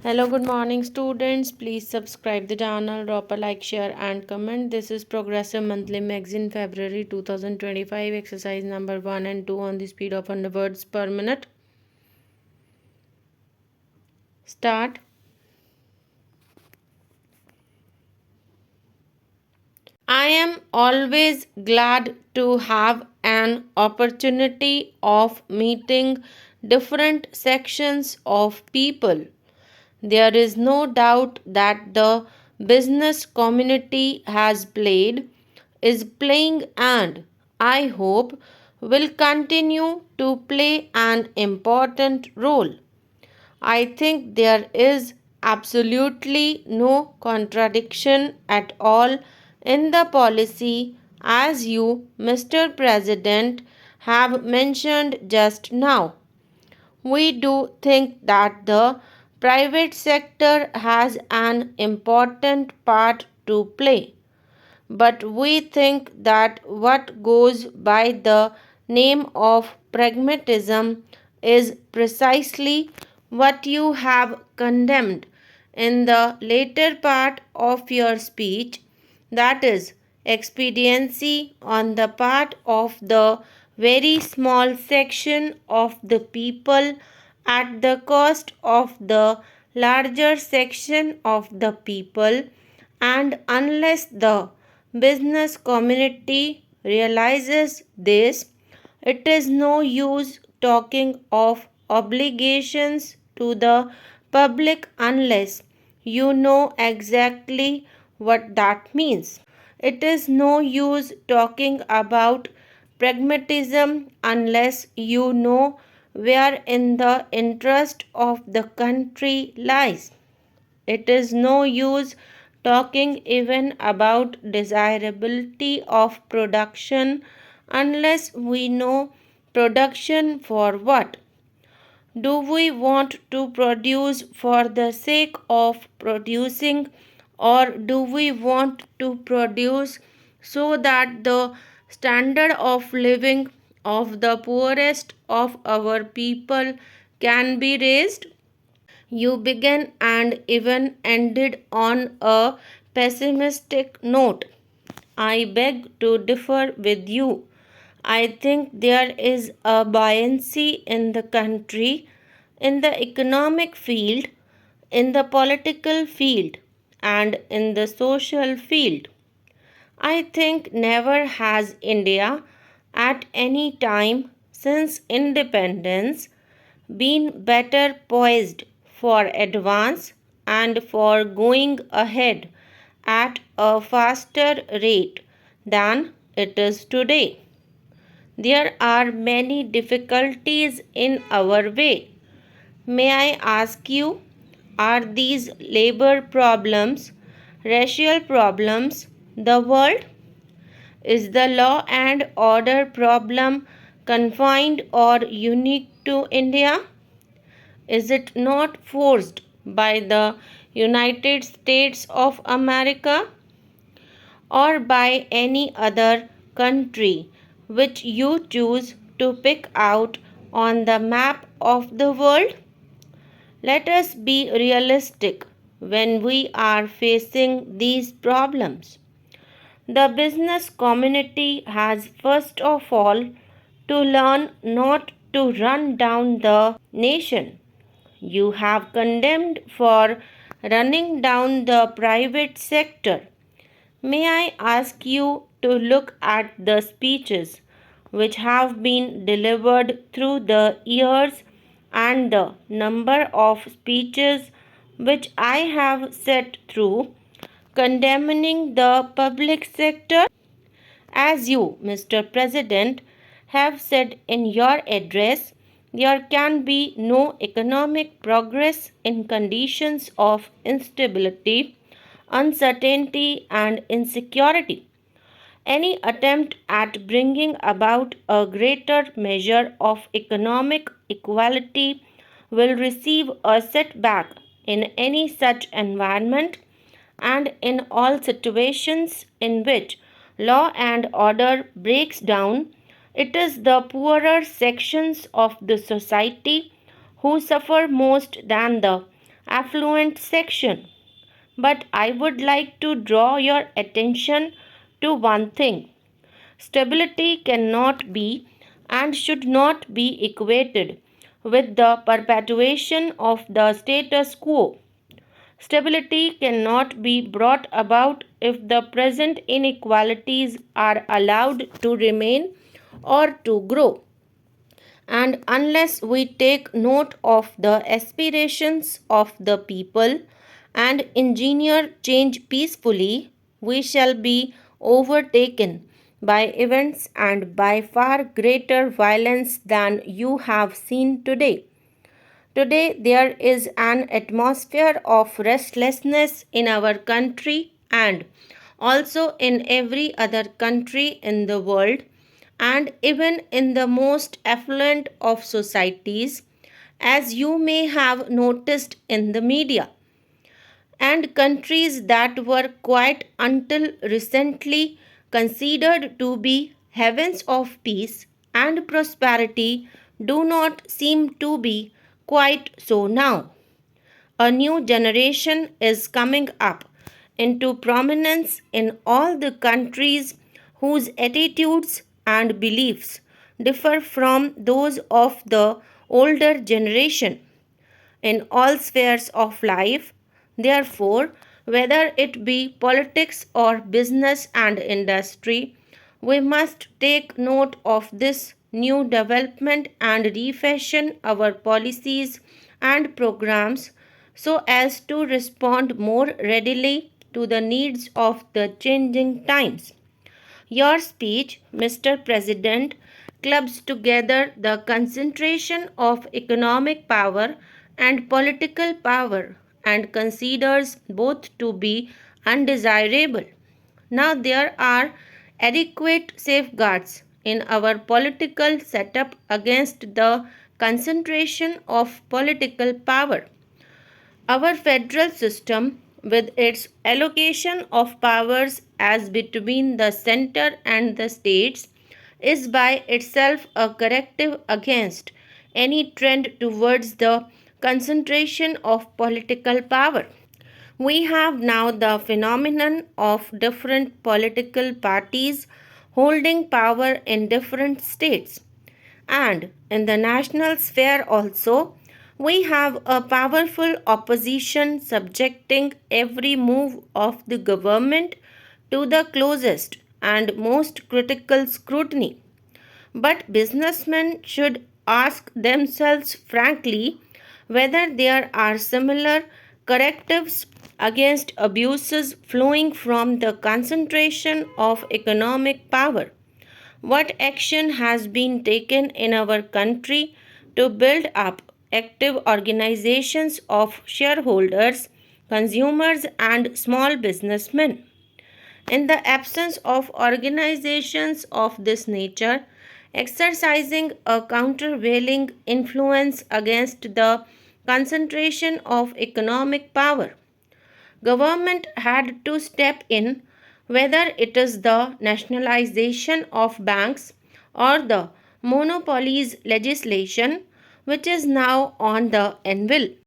Hello, good morning, students. Please subscribe the channel, drop a like, share, and comment. This is Progressive Monthly Magazine, February 2025, exercise number 1 and 2 on the speed of 100 words per minute. Start. I am always glad to have an opportunity of meeting different sections of people. There is no doubt that the business community has played, is playing, and I hope will continue to play an important role. I think there is absolutely no contradiction at all in the policy, as you, Mr. President, have mentioned just now. We do think that the private sector has an important part to play, but we think that what goes by the name of pragmatism is precisely what you have condemned in the later part of your speech, that is, expediency on the part of the very small section of the people at the cost of the larger section of the people, and unless the business community realizes this, it is no use talking of obligations to the public unless you know exactly what that means. It is no use talking about pragmatism unless you know where in the interest of the country lies. It is no use talking even about desirability of production unless we know production for what. Do we want to produce for the sake of producing, or do we want to produce so that the standard of living of the poorest of our people can be raised? You began and even ended on a pessimistic note. I beg to differ with you. I think there is a buoyancy in the country, in the economic field, in the political field, and in the social field. I think never has India at any time since independence been better poised for advance and for going ahead at a faster rate than it is today. There are many difficulties in our way. May I ask you, are these labor problems, racial problems, the world? Is the law and order problem confined or unique to India? Is it not forced by the United States of America or by any other country which you choose to pick out on the map of the world? Let us be realistic when we are facing these problems. The business community has first of all to learn not to run down the nation. You have condemned for running down the private sector. May I ask you to look at the speeches which have been delivered through the years and the number of speeches which I have sat through condemning the public sector? As you, Mr. President, have said in your address, there can be no economic progress in conditions of instability, uncertainty, and insecurity. Any attempt at bringing about a greater measure of economic equality will receive a setback in any such environment, and in all situations in which law and order breaks down, it is the poorer sections of the society who suffer most than the affluent section. But I would like to draw your attention to one thing. Stability cannot be and should not be equated with the perpetuation of the status quo. Stability cannot be brought about if the present inequalities are allowed to remain or to grow. And unless we take note of the aspirations of the people and engineer change peacefully, we shall be overtaken by events and by far greater violence than you have seen today. Today, there is an atmosphere of restlessness in our country and also in every other country in the world, and even in the most affluent of societies, as you may have noticed in the media. And countries that were quite until recently considered to be heavens of peace and prosperity do not seem to be quite so now. A new generation is coming up into prominence in all the countries whose attitudes and beliefs differ from those of the older generation in all spheres of life. Therefore, whether it be politics or business and industry, we must take note of this new development and refashion our policies and programs so as to respond more readily to the needs of the changing times. Your speech, Mr. President, clubs together the concentration of economic power and political power and considers both to be undesirable. Now, there are adequate safeguards in our political setup against the concentration of political power. Our federal system, with its allocation of powers as between the center and the states, is by itself a corrective against any trend towards the concentration of political power. We have now the phenomenon of different political parties holding power in different states. And in the national sphere also, we have a powerful opposition subjecting every move of the government to the closest and most critical scrutiny. But businessmen should ask themselves frankly whether there are similar correctives against abuses flowing from the concentration of economic power. What action has been taken in our country to build up active organizations of shareholders, consumers, and small businessmen? In the absence of organizations of this nature, exercising a countervailing influence against the concentration of economic power, government had to step in, whether it is the nationalization of banks or the monopolies legislation which is now on the anvil.